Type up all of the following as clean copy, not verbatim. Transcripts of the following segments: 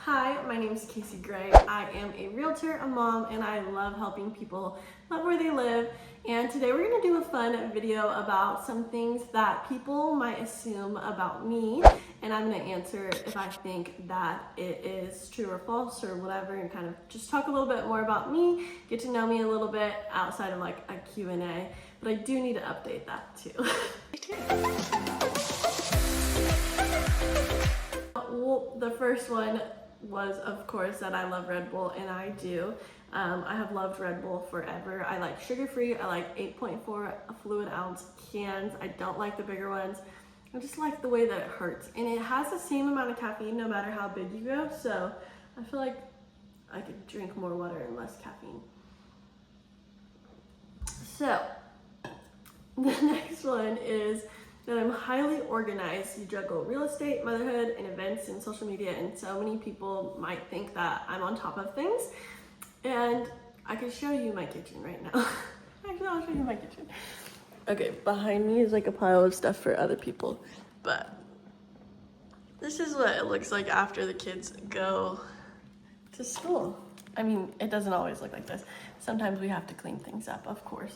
Hi, my name is Casey Gray. I am a realtor, a mom, and I love helping people love where they live. And today we're gonna do a fun video about some things that people might assume about me. And I'm gonna answer if I think that it is true or false or whatever, and kind of just talk a little bit more about me, get to know me a little bit outside of like a Q&A. But I do need to update that too. Well, the first one was, of course, that I love Red Bull, and I do. I have loved Red Bull forever. I like sugar-free. I like 8.4 fluid ounce cans. I don't like the bigger ones. I just like the way that it hurts. And it has the same amount of caffeine no matter how big you go, so I feel like I could drink more water and less caffeine. So, the next one is that I'm highly organized. You juggle real estate, motherhood, and events and social media, and so many people might think that I'm on top of things. And I can show you my kitchen right now. Actually, I'll show you my kitchen. Okay, behind me is like a pile of stuff for other people, but this is what it looks like after the kids go to school. I mean, it doesn't always look like this. Sometimes we have to clean things up, of course.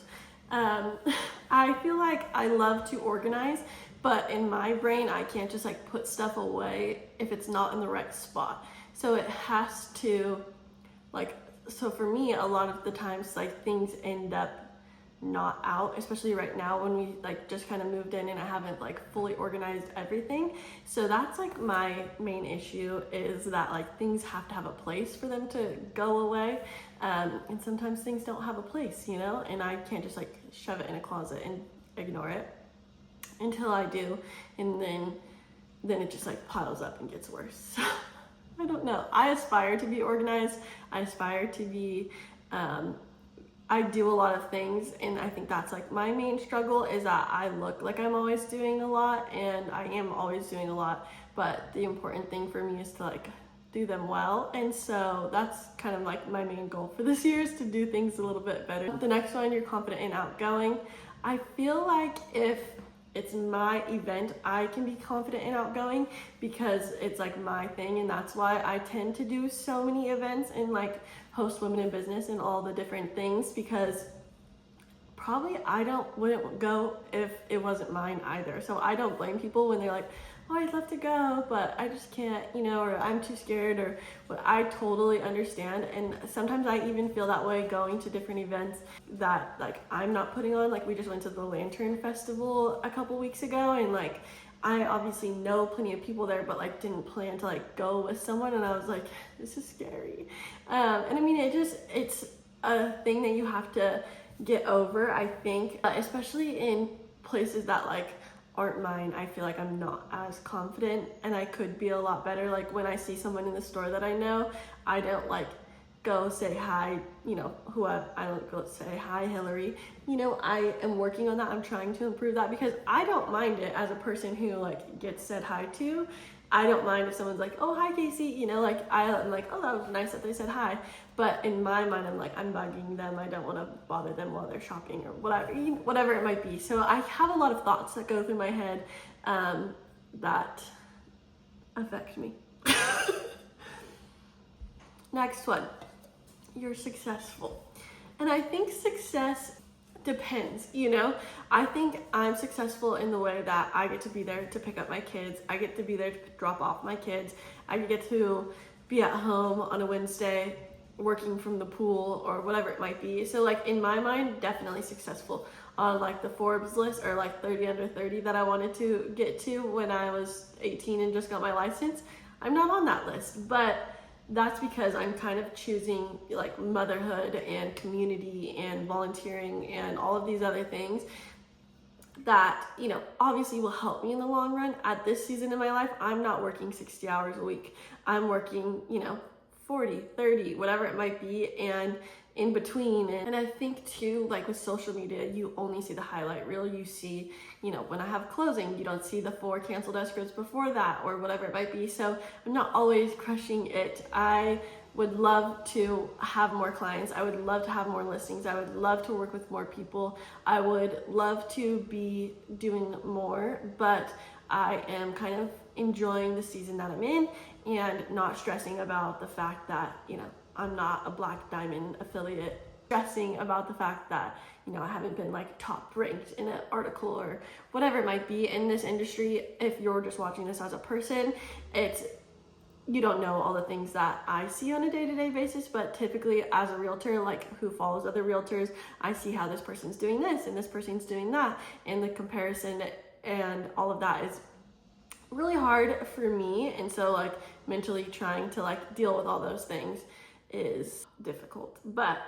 I feel like I love to organize, but in my brain, I can't just like put stuff away if it's not in the right spot. So it has to, like, so for me, a lot of the times, like, things end up not out, especially right now when we like just kind of moved in and I haven't like fully organized everything. So that's like my main issue, is that like things have to have a place for them to go away. And sometimes things don't have a place, you know, and I can't just like shove it in a closet and ignore it until I do. And then it just like piles up and gets worse. So I don't know. I aspire to be organized. I aspire to be, I do a lot of things, and I think that's like my main struggle, is that I look like I'm always doing a lot, and I am always doing a lot, but the important thing for me is to like do them well. And so that's kind of like my main goal for this year, is to do things a little bit better. The next one, you're confident and outgoing. I feel like if it's my event, I can be confident and outgoing because it's like my thing, and that's why I tend to do so many events and like host women in business and all the different things, because probably wouldn't go if it wasn't mine either. So I don't blame people when they're like, oh, I'd love to go, but I just can't, you know, or I'm too scared, or what. I totally understand. And sometimes I even feel that way going to different events that like I'm not putting on. Like we just went to the Lantern Festival a couple weeks ago, and like I obviously know plenty of people there, but like didn't plan to like go with someone, and I was like, this is scary. And I mean, it's a thing that you have to get over, I think, especially in places that like aren't mine. I feel like I'm not as confident, and I could be a lot better. Like when I see someone in the store that I know, I don't like go say hi, you know, I don't go say hi Hillary. You know, I am working on that. I'm trying to improve that, because I don't mind it as a person who like gets said hi to. I don't mind if someone's like, oh, hi Casey, you know, like I'm like, oh, that was nice that they said hi. But in my mind, I'm like, I'm bugging them. I don't want to bother them while they're shopping or whatever it might be. So I have a lot of thoughts that go through my head that affect me. Next one, you're successful. And I think success depends, you know. I think I'm successful in the way that I get to be there to pick up my kids. I get to be there to drop off my kids. I get to be at home on a Wednesday working from the pool or whatever it might be. So like in my mind, definitely successful. On like the Forbes list, or like 30 under 30 that I wanted to get to when I was 18 and just got my license, I'm not on that list. But that's because I'm kind of choosing like motherhood and community and volunteering and all of these other things that, you know, obviously will help me in the long run. At this season in my life, I'm not working 60 hours a week. I'm working, you know, 40, 30, whatever it might be, and in between. And I think too, like with social media, you only see the highlight reel. You see, you know, when I have closing, you don't see the 4 canceled escrows before that or whatever it might be. So I'm not always crushing it. I would love to have more clients. I would love to have more listings. I would love to work with more people. I would love to be doing more, but I am kind of enjoying the season that I'm in, and not stressing about the fact that, you know, I'm not a Black Diamond affiliate, stressing about the fact that, you know, I haven't been like top ranked in an article or whatever it might be in this industry. If you're just watching this as a person, you don't know all the things that I see on a day-to-day basis, but typically as a realtor, like who follows other realtors, I see how this person's doing this and this person's doing that, and the comparison and all of that is really hard for me. And so like mentally trying to like deal with all those things is difficult, but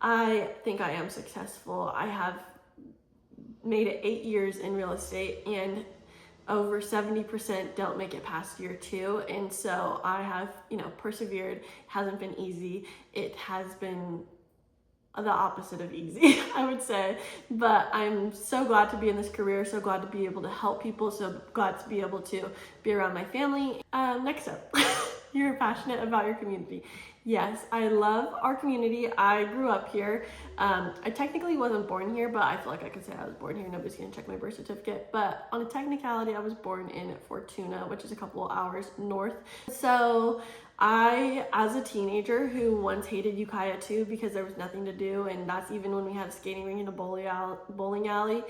I think I am successful. I have made it 8 years in real estate, and over 70% don't make it past year 2. And so I have, you know, persevered. It hasn't been easy. It has been the opposite of easy, I would say. But I'm so glad to be in this career, so glad to be able to help people, so glad to be able to be around my family. Next up, you're passionate about your community. Yes, I love our community. I grew up here. I technically wasn't born here, but I feel like I could say I was born here. Nobody's gonna check my birth certificate. But on a technicality, I was born in Fortuna, which is a couple hours north. So I, as a teenager who once hated Ukiah too because there was nothing to do, and that's even when we had a skating rink and a bowling alley,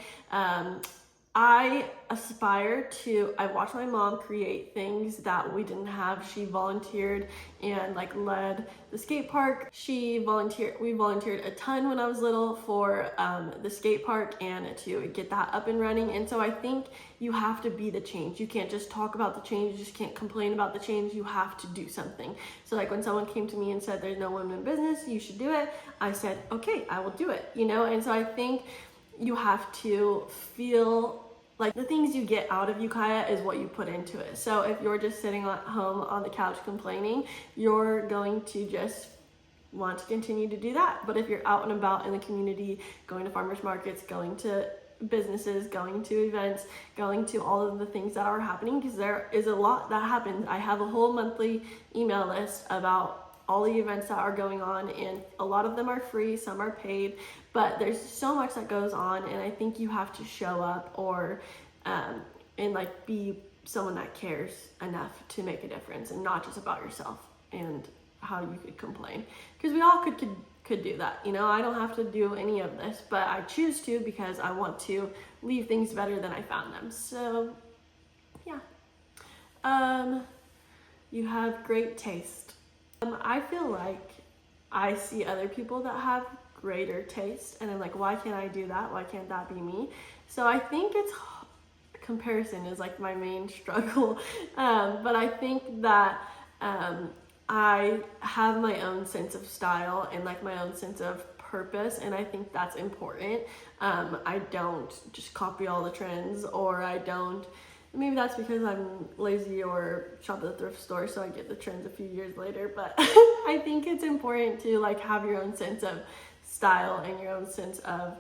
I watched my mom create things that we didn't have. She volunteered and like led the skate park. We volunteered a ton when I was little for the skate park and to get that up and running. And so I think you have to be the change. You can't just talk about the change. You just can't complain about the change. You have to do something. So like when someone came to me and said, there's no women in business, you should do it, I said, okay, I will do it, you know? And so I think you have to feel like the things you get out of Ukiah is what you put into it. So if you're just sitting at home on the couch complaining, you're going to just want to continue to do that. But if you're out and about in the community, going to farmers markets, going to businesses, going to events, going to all of the things that are happening, because there is a lot that happens. I have a whole monthly email list about all the events that are going on, and a lot of them are free, some are paid, but there's so much that goes on, and I think you have to show up and like be someone that cares enough to make a difference, and not just about yourself and how you could complain, because we all could do that, you know. I don't have to do any of this, but I choose to because I want to leave things better than I found them. So yeah. You have great taste. I feel like I see other people that have greater taste, and I'm like, why can't I do that? Why can't that be me? So I think comparison is like my main struggle. But I think that I have my own sense of style and like my own sense of purpose, and I think that's important. I don't just copy all the trends, or maybe that's because I'm lazy or shop at the thrift store, so I get the trends a few years later. But I think it's important to like have your own sense of style and your own sense of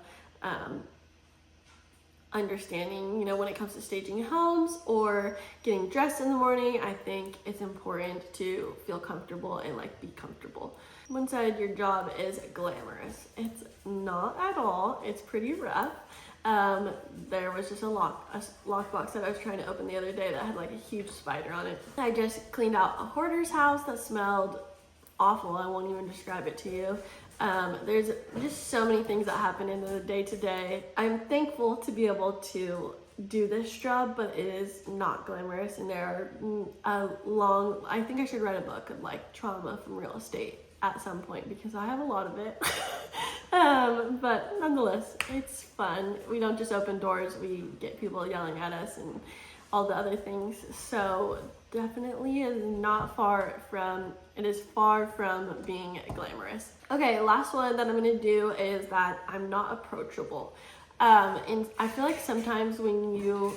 understanding, you know, when it comes to staging homes or getting dressed in the morning. I think it's important to feel comfortable and like be comfortable. Someone said your job is glamorous. It's not at all. It's pretty rough. There was just a lockbox that I was trying to open the other day that had like a huge spider on it. I just cleaned out a hoarder's house that smelled awful. I won't even describe it to you. There's just so many things that happen in the day-to-day. I'm thankful to be able to do this job, but it is not glamorous, and there are I think I should write a book of like trauma from real estate at some point, because I have a lot of it. But nonetheless, it's fun. We don't just open doors, we get people yelling at us and all the other things. So definitely it is far from being glamorous. Okay, last one that I'm gonna do is that I'm not approachable. And I feel like sometimes when you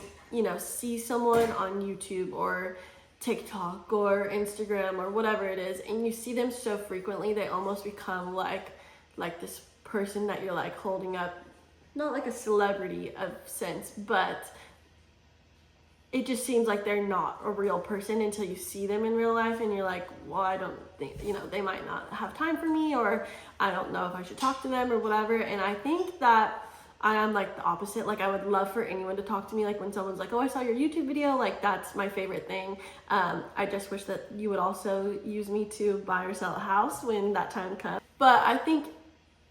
see someone on YouTube or TikTok or Instagram or whatever it is, and you see them so frequently, they almost become like this person that you're like holding up, not like a celebrity of sense, but it just seems like they're not a real person until you see them in real life, and you're like, well, I don't think, they might not have time for me, or I don't know if I should talk to them or whatever. And I think that I am like the opposite. Like I would love for anyone to talk to me. Like when someone's like, oh, I saw your YouTube video, like that's my favorite thing. I just wish that you would also use me to buy or sell a house when that time comes. But I think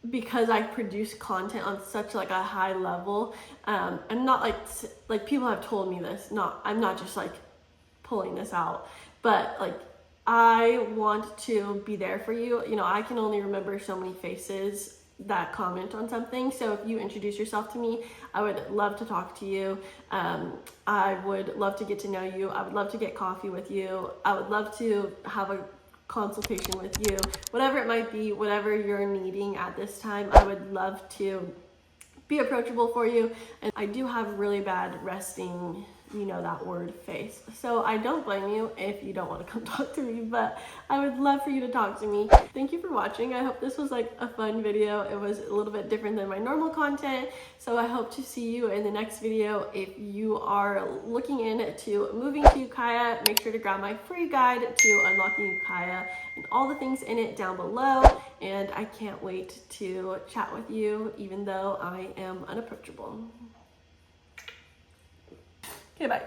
because I produce content on such like a high level, and not like people have told me this, I'm not just like pulling this out, but like I want to be there for you. You know, I can only remember so many faces that comment on something. So if you introduce yourself to me, I would love to talk to you. I would love to get to know you. I would love to get coffee with you. I would love to have a consultation with you, whatever it might be, whatever you're needing at this time. I would love to be approachable for you. And I do have really bad resting, you know, that word face. So I don't blame you if you don't want to come talk to me, but I would love for you to talk to me. Thank you for watching. I hope this was like a fun video. It was a little bit different than my normal content. So I hope to see you in the next video. If you are looking into moving to Ukiah, make sure to grab my free guide to unlocking Ukiah and all the things in it down below. And I can't wait to chat with you, even though I am unapproachable. Okay, bye.